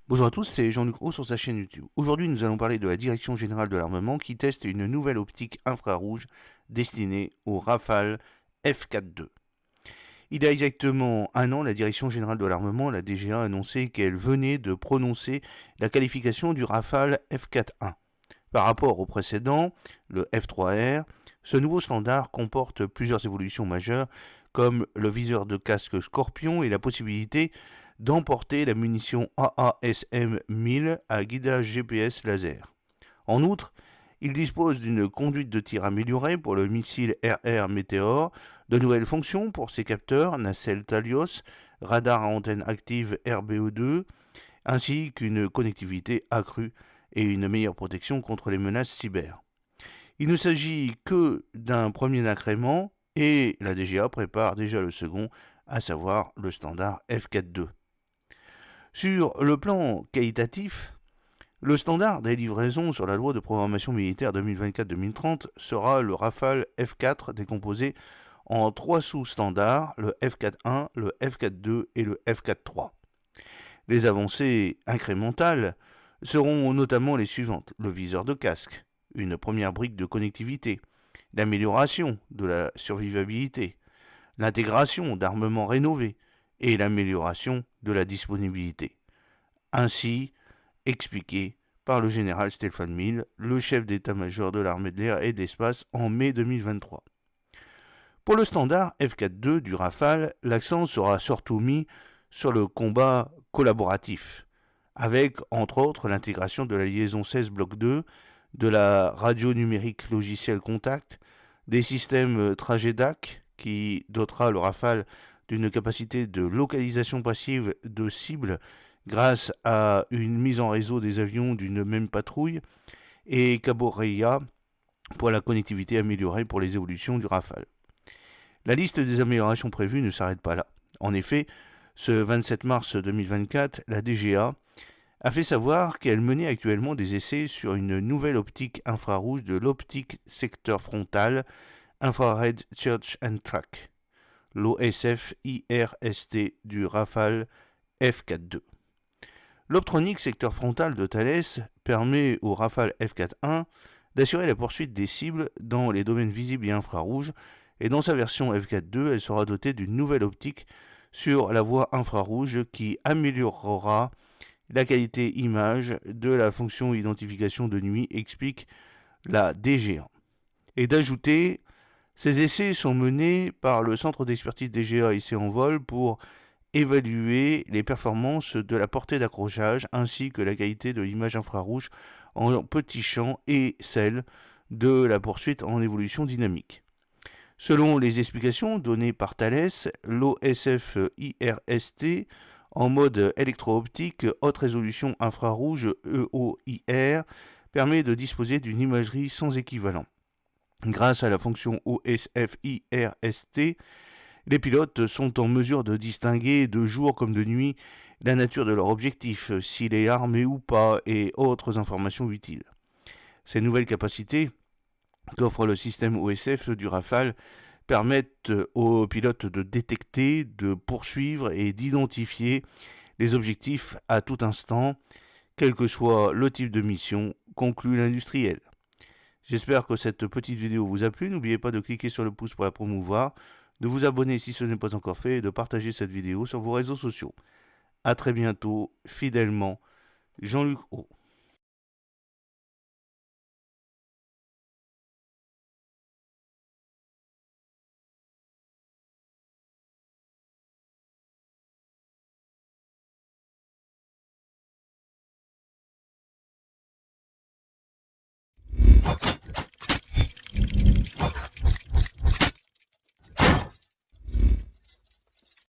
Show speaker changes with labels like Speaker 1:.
Speaker 1: Bonjour à tous, c'est Jean-Luc Haut sur sa chaîne YouTube. Aujourd'hui, nous allons parler de la Direction Générale de l'Armement qui teste une nouvelle optique infrarouge destinée au Rafale F4.2. Il y a exactement un an, la Direction Générale de l'Armement, la DGA, a annoncé qu'elle venait de prononcer la qualification du Rafale F4.1. Par rapport au précédent, le F3R, ce nouveau standard comporte plusieurs évolutions majeures, comme le viseur de casque Scorpion et la possibilité d'emporter la munition AASM 1000 à guidage GPS laser. En outre, il dispose d'une conduite de tir améliorée pour le missile RR Meteor, de nouvelles fonctions pour ses capteurs Nacelle Talios, radar à antenne active RBE2, ainsi qu'une connectivité accrue et une meilleure protection contre les menaces cyber. Il ne s'agit que d'un premier incrément et la DGA prépare déjà le second, à savoir le standard F4.2. Sur le plan qualitatif, le standard des livraisons sur la loi de programmation militaire 2024-2030 sera le Rafale F4 décomposé en trois sous-standards, le F4.1, le F4.2 et le F4.3. Les avancées incrémentales seront notamment les suivantes: le viseur de casque, une première brique de connectivité, l'amélioration de la survivabilité, l'intégration d'armements rénovés et l'amélioration de la disponibilité. Ainsi expliqué par le général Stéphane Mille, le chef d'état-major de l'armée de l'air et de l'espace en mai 2023. Pour le standard F4.2 du Rafale, l'accent sera surtout mis sur le combat collaboratif, avec entre autres l'intégration de la liaison 16 Bloc 2, de la radio numérique logiciel contact, des systèmes trajet DAC qui dotera le Rafale d'une capacité de localisation passive de cibles grâce à une mise en réseau des avions d'une même patrouille, et Caboreia pour la connectivité améliorée pour les évolutions du Rafale. La liste des améliorations prévues ne s'arrête pas là. En effet, ce 27 mars 2024, la DGA a fait savoir qu'elle menait actuellement des essais sur une nouvelle optique infrarouge de l'optique secteur frontal Infrared Search and Track, l'OSF-IRST du Rafale F4.2. L'optronique secteur frontal de Thales permet au Rafale F4.1 d'assurer la poursuite des cibles dans les domaines visibles et infrarouges, et dans sa version F4.2, elle sera dotée d'une nouvelle optique sur la voie infrarouge qui améliorera la qualité image de la fonction identification de nuit, explique la DGA. Et d'ajouter, ces essais sont menés par le centre d'expertise DGA Essais en vol pour évaluer les performances de la portée d'accrochage ainsi que la qualité de l'image infrarouge en petit champ et celle de la poursuite en évolution dynamique. Selon les explications données par Thales, l'OSF-IRST en mode électro-optique haute résolution infrarouge EOIR permet de disposer d'une imagerie sans équivalent. Grâce à la fonction OSF-IRST, les pilotes sont en mesure de distinguer de jour comme de nuit la nature de leur objectif, s'il est armé ou pas, et autres informations utiles. Ces nouvelles capacités qu'offre le système OSF du Rafale permettent aux pilotes de détecter, de poursuivre et d'identifier les objectifs à tout instant, quel que soit le type de mission, conclut l'industriel. J'espère que cette petite vidéo vous a plu. N'oubliez pas de cliquer sur le pouce pour la promouvoir, de vous abonner si ce n'est pas encore fait et de partager cette vidéo sur vos réseaux sociaux. A très bientôt, fidèlement, Jean-Luc Haut.